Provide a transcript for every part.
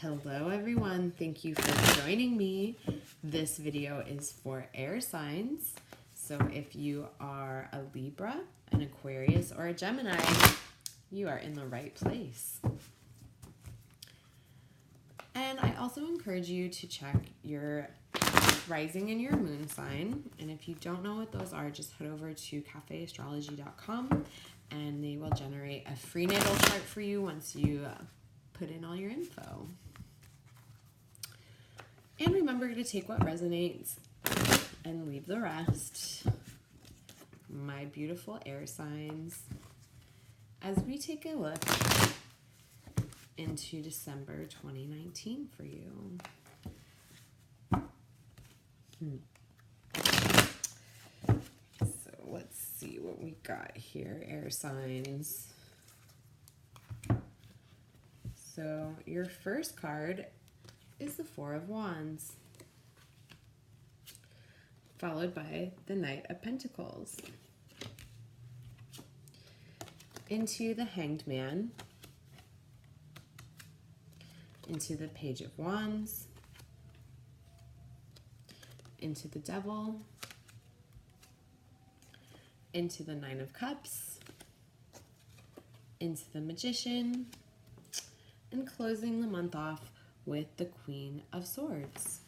Hello everyone, thank you for joining me. This video is for air signs. So if you are a Libra, an Aquarius, or a Gemini, you are in the right place. And I also encourage you to check your rising and your moon sign. And if you don't know what those are, just head over to cafeastrology.com and they will generate a free natal chart for you once you put in all your info. And remember to take what resonates and leave the rest. My beautiful air signs, as we take a look into December 2019 for you. So let's see what we got here, air signs. So your first card is the Four of Wands, followed by the Knight of Pentacles, into the Hanged Man, into the Page of Wands, into the Devil, into the Nine of Cups, into the Magician, and closing the month off with the Queen of Swords.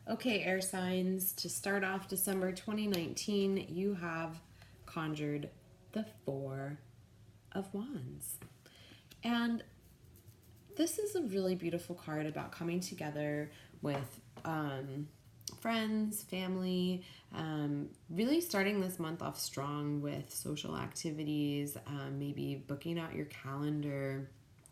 Okay, air signs, to start off December 2019, you have conjured the Four of Wands. And this is a really beautiful card about coming together with friends, family, really starting this month off strong with social activities, maybe booking out your calendar.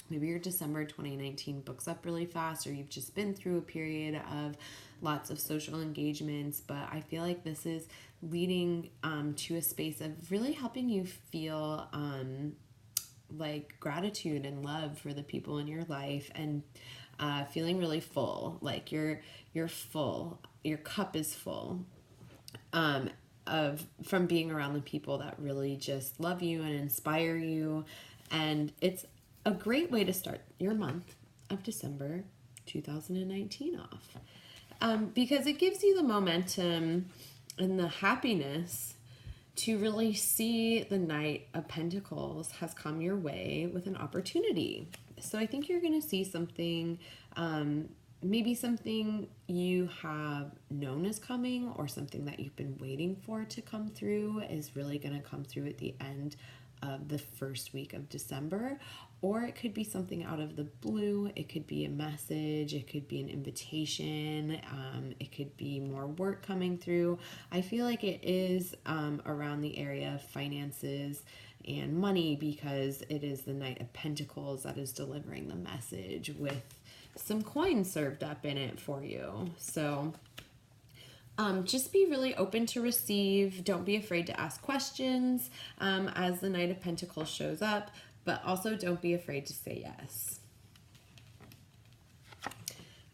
Maybe your December 2019 books up really fast, or you've just been through a period of lots of social engagements, but I feel like this is leading to a space of really helping you feel like gratitude and love for the people in your life, and feeling really full, like you're full, your cup is full from being around the people that really just love you and inspire you. And it's a great way to start your month of December 2019 off, because it gives you the momentum and the happiness to really see the Knight of Pentacles has come your way with an opportunity. So I think you're going to see something, maybe something you have known is coming, or something that you've been waiting for to come through is really going to come through at the end of the first week of December. Or it could be something out of the blue. It could be a message. It could be an invitation. It could be more work coming through. I feel like it is around the area of finances and money, because it is the Knight of Pentacles that is delivering the message with some coins served up in it for you. So just be really open to receive. Don't be afraid to ask questions as the Knight of Pentacles shows up, but also don't be afraid to say yes.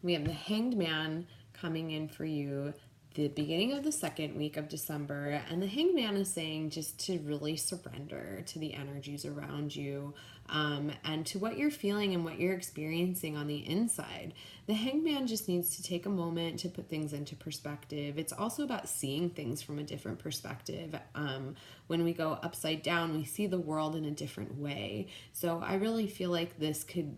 We have the Hanged Man coming in for you the beginning of the second week of December, and the Hanged Man is saying just to really surrender to the energies around you, and to what you're feeling and what you're experiencing on the inside. The Hanged Man just needs to take a moment to put things into perspective. It's also about seeing things from a different perspective. When we go upside down, we see the world in a different way. So I really feel like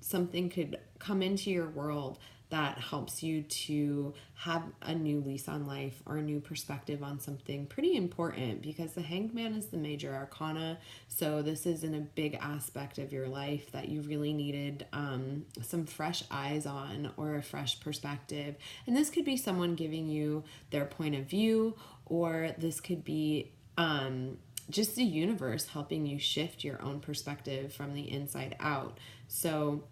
something could come into your world that helps you to have a new lease on life, or a new perspective on something pretty important, because the Hanged Man is the major arcana. So this is in a big aspect of your life that you really needed some fresh eyes on, or a fresh perspective. And this could be someone giving you their point of view, or this could be just the universe helping you shift your own perspective from the inside out. So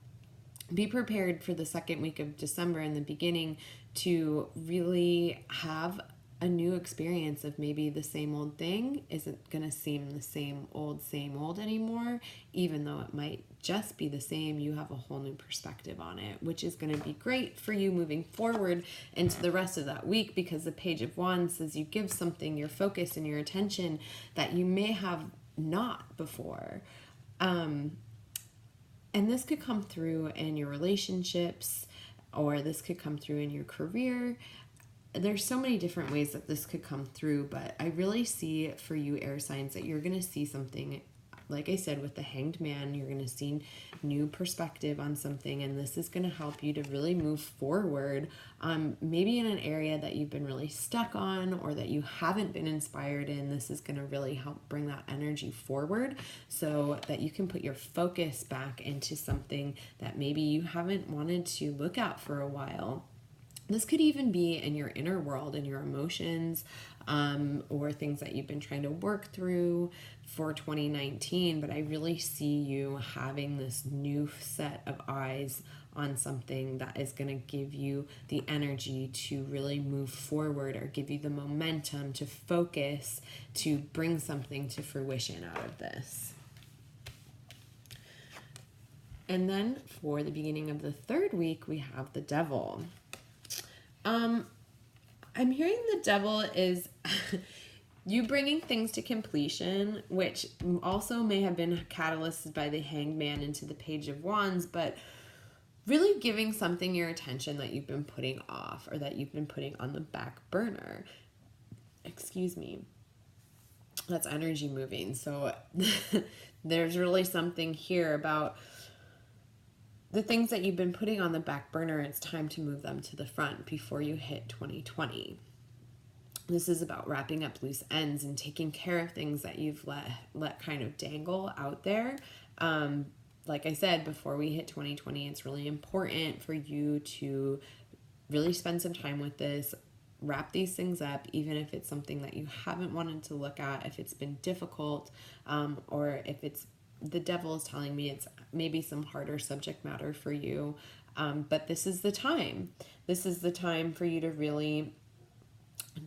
be prepared for the second week of December and the beginning to really have a new experience of maybe the same old thing isn't going to seem the same old anymore. Even though it might just be the same, you have a whole new perspective on it, which is going to be great for you moving forward into the rest of that week, because the Page of Wands says you give something your focus and your attention that you may have not before. And this could come through in your relationships, or this could come through in your career. There's so many different ways that this could come through, but I really see for you air signs that you're going to see something, like I said, with the Hanged Man. You're going to see new perspective on something, and this is going to help you to really move forward, maybe in an area that you've been really stuck on or that you haven't been inspired in. This is going to really help bring that energy forward so that you can put your focus back into something that maybe you haven't wanted to look at for a while. This could even be in your inner world, in your emotions, or things that you've been trying to work through for 2019. But I really see you having this new set of eyes on something that is going to give you the energy to really move forward, or give you the momentum to focus, to bring something to fruition out of this. And then for the beginning of the third week, we have the Devil. I'm hearing the Devil is you bringing things to completion, which also may have been catalyzed by the Hanged Man into the Page of Wands, but really giving something your attention that you've been putting off, or that you've been putting on the back burner. Excuse me. That's energy moving. So there's really something here about the things that you've been putting on the back burner. It's time to move them to the front before you hit 2020. This is about wrapping up loose ends and taking care of things that you've let kind of dangle out there. Like I said, before we hit 2020, it's really important for you to really spend some time with this, wrap these things up, even if it's something that you haven't wanted to look at, if it's been difficult, or if it's the Devil is telling me it's maybe some harder subject matter for you. But this is the time. This is the time for you to really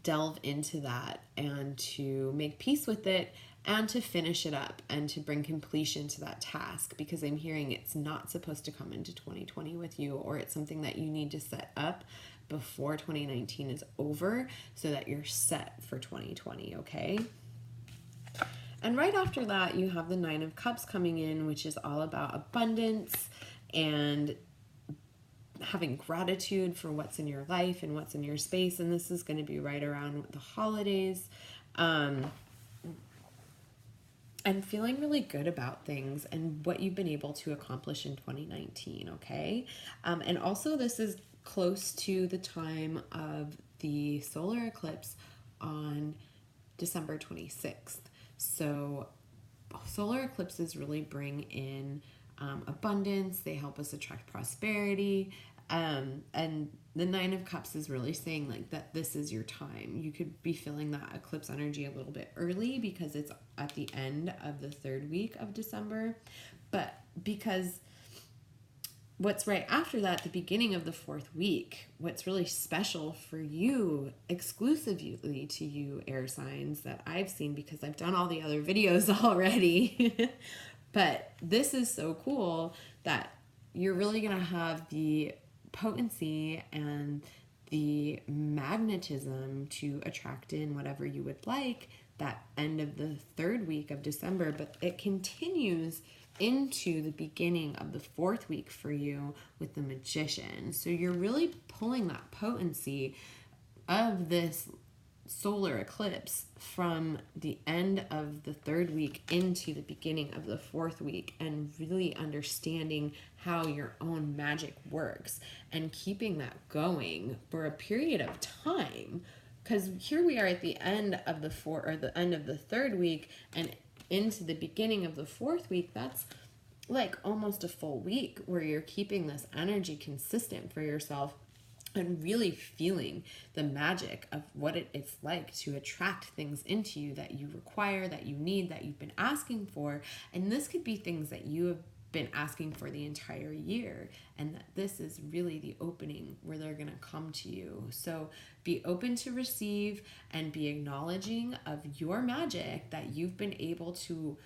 delve into that and to make peace with it and to finish it up and to bring completion to that task, because I'm hearing it's not supposed to come into 2020 with you, or it's something that you need to set up before 2019 is over so that you're set for 2020, okay? And right after that, you have the Nine of Cups coming in, which is all about abundance and having gratitude for what's in your life and what's in your space. And this is going to be right around the holidays. And feeling really good about things and what you've been able to accomplish in 2019, okay? And also this is close to the time of the solar eclipse on December 26th. So solar eclipses really bring in abundance. They help us attract prosperity. And the Nine of Cups is really saying like that this is your time. You could be feeling that eclipse energy a little bit early because it's at the end of the third week of December. But because what's right after that, the beginning of the fourth week, what's really special for you, exclusively to you air signs that I've seen, because I've done all the other videos already, but this is so cool that you're really going to have the potency and the magnetism to attract in whatever you would like that end of the third week of December, but it continues into the beginning of the fourth week for you with the Magician. So you're really pulling that potency of this solar eclipse from the end of the third week into the beginning of the fourth week, and really understanding how your own magic works and keeping that going for a period of time. Because here we are at the end of the end of the third week and into the beginning of the fourth week. That's like almost a full week where you're keeping this energy consistent for yourself and really feeling the magic of what it's like to attract things into you that you require, that you need, that you've been asking for. And this could be things that you have been asking for the entire year, and that this is really the opening where they're going to come to you. So be open to receive and be acknowledging of your magic that you've been able to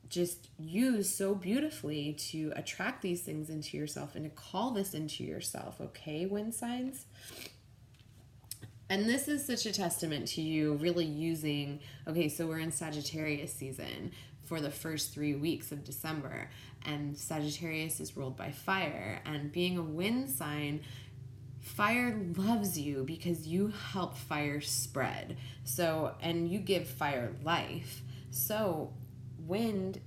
just use so beautifully to attract these things into yourself and to call this into yourself, okay, wind signs? And this is such a testament to you really using, okay, so we're in Sagittarius season. for the first 3 weeks of December. And Sagittarius is ruled by fire. And being a wind sign, fire loves you because you help fire spread. So, and you give fire life. So, wind,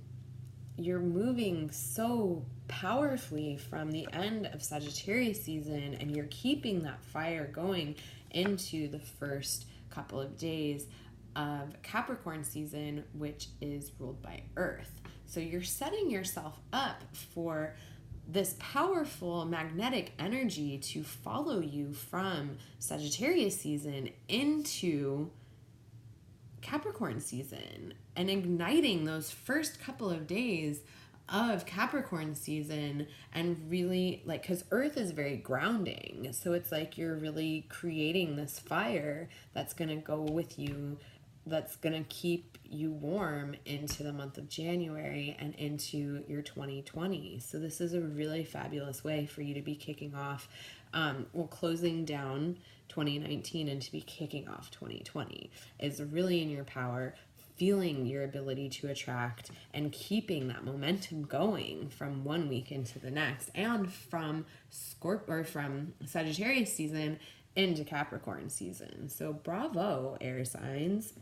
you're moving so powerfully from the end of Sagittarius season, and you're keeping that fire going into the first couple of days of Capricorn season, which is ruled by Earth. So you're setting yourself up for this powerful magnetic energy to follow you from Sagittarius season into Capricorn season, and igniting those first couple of days of Capricorn season, and really like, because Earth is very grounding, so it's like you're really creating this fire that's going to go with you, that's going to keep you warm into the month of January and into your 2020. So this is a really fabulous way for you to be kicking off, closing down 2019 and to be kicking off 2020 is really in your power, feeling your ability to attract and keeping that momentum going from one week into the next, and from from Sagittarius season into Capricorn season. So bravo, air signs.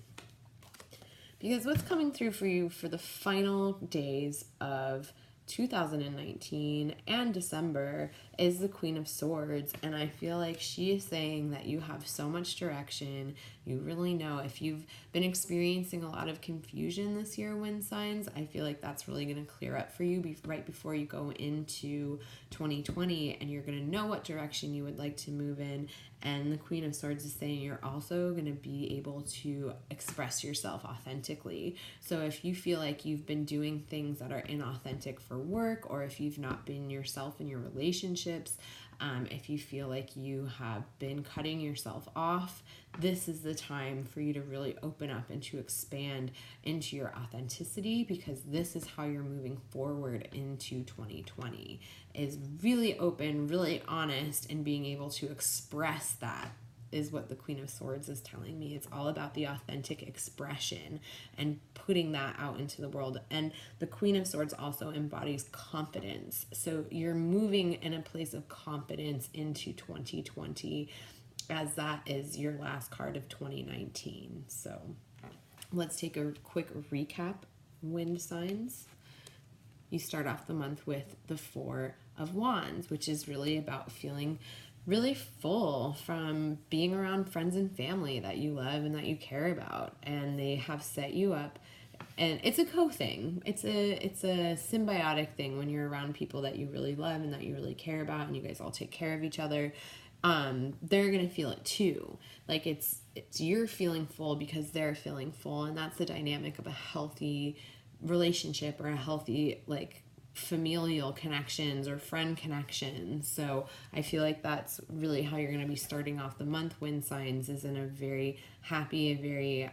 Because what's coming through for you for the final days of 2019 and December is the Queen of Swords, and I feel like she is saying that you have so much direction. You really know, if you've been experiencing a lot of confusion this year, wind signs, I feel like that's really going to clear up for you right before you go into 2020, and you're going to know what direction you would like to move in. And the Queen of Swords is saying you're also going to be able to express yourself authentically. So if you feel like you've been doing things that are inauthentic for work, or if you've not been yourself in your relationships, if you feel like you have been cutting yourself off, this is the time for you to really open up and to expand into your authenticity, because this is how you're moving forward into 2020, is really open, really honest, and being able to express that is what the Queen of Swords is telling me. It's all about the authentic expression and putting that out into the world. And the Queen of Swords also embodies confidence. So you're moving in a place of confidence into 2020, as that is your last card of 2019. So let's take a quick recap. Wind signs. You start off the month with the Four of Wands, which is really about feeling really full from being around friends and family that you love and that you care about, and they have set you up. And it's a co-thing. It's a symbiotic thing when you're around people that you really love and that you really care about, and you guys all take care of each other. They're gonna feel it too. Like it's you're feeling full because they're feeling full, and that's the dynamic of a healthy relationship, or a healthy like familial connections or friend connections. So I feel like that's really how you're going to be starting off the month, wind signs, is in a very happy, very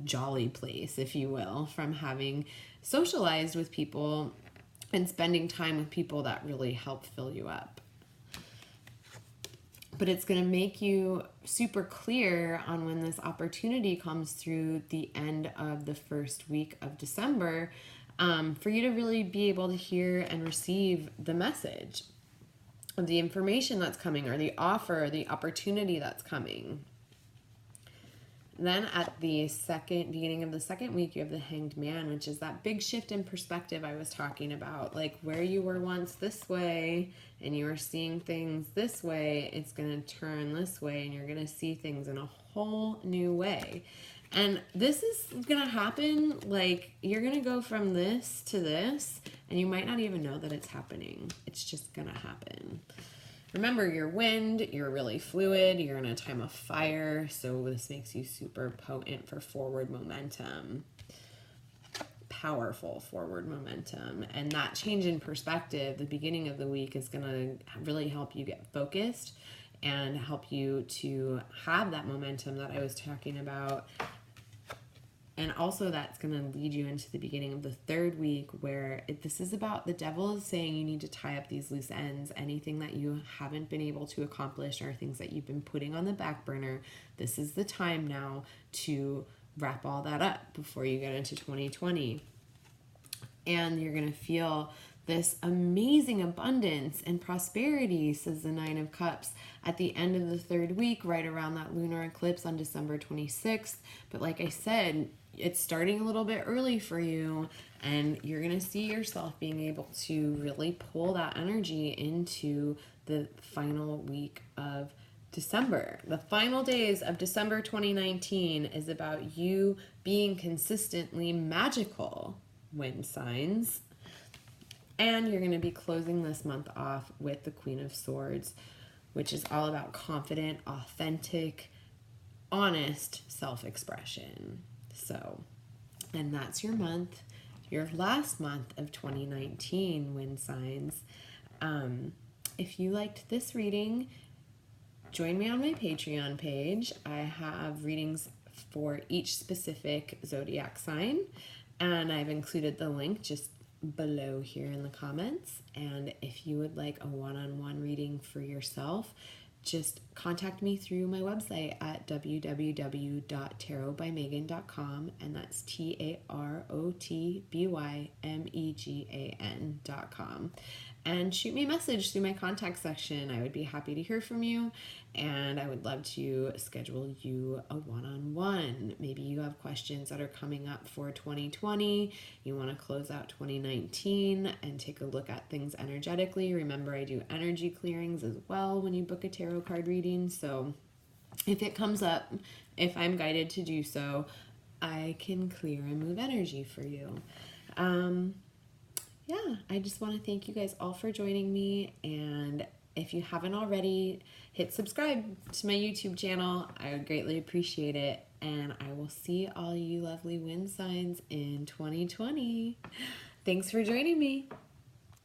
jolly place, if you will, from having socialized with people and spending time with people that really help fill you up. But it's going to make you super clear on when this opportunity comes through the end of the first week of December, for you to really be able to hear and receive the message of the information that's coming, or the offer, or the opportunity that's coming. Then at the beginning of the second week, you have the Hanged Man, which is that big shift in perspective I was talking about. Like where you were once this way and you were seeing things this way, it's going to turn this way, and you're going to see things in a whole new way. And this is going to happen, like you're going to go from this to this, and you might not even know that it's happening. It's just going to happen. Remember, you're wind, you're really fluid, you're in a time of fire, so this makes you super potent for forward momentum. Powerful forward momentum. And that change in perspective, the beginning of the week, is going to really help you get focused and help you to have that momentum that I was talking about. And also that's going to lead you into the beginning of the third week, where this is about, the devil is saying you need to tie up these loose ends. Anything that you haven't been able to accomplish, or things that you've been putting on the back burner, this is the time now to wrap all that up before you get into 2020. And you're going to feel this amazing abundance and prosperity, says the Nine of Cups, at the end of the third week, right around that lunar eclipse on December 26th. But like I said, it's starting a little bit early for you, and you're going to see yourself being able to really pull that energy into the final week of December. The final days of December 2019 is about you being consistently magical, wind signs. And you're going to be closing this month off with the Queen of Swords, which is all about confident, authentic, honest self-expression. So, and that's your month, your last month of 2019, wind signs. If you liked this reading, join me on my Patreon page. I have readings for each specific zodiac sign, and I've included the link just below here in the comments. And if you would like a one-on-one reading for yourself, just contact me through my website at www.tarotbymegan.com, and that's tarotbymegan.com. And shoot me a message through my contact section. I would be happy to hear from you, and I would love to schedule you a one-on-one. Maybe you have questions that are coming up for 2020. You want to close out 2019 and take a look at things energetically. Remember, I do energy clearings as well when you book a tarot card reading. So if it comes up, if I'm guided to do so, I can clear and move energy for you. Yeah, I just want to thank you guys all for joining me. And if you haven't already, hit subscribe to my YouTube channel. I would greatly appreciate it. And I will see all you lovely wind signs in 2020. Thanks for joining me.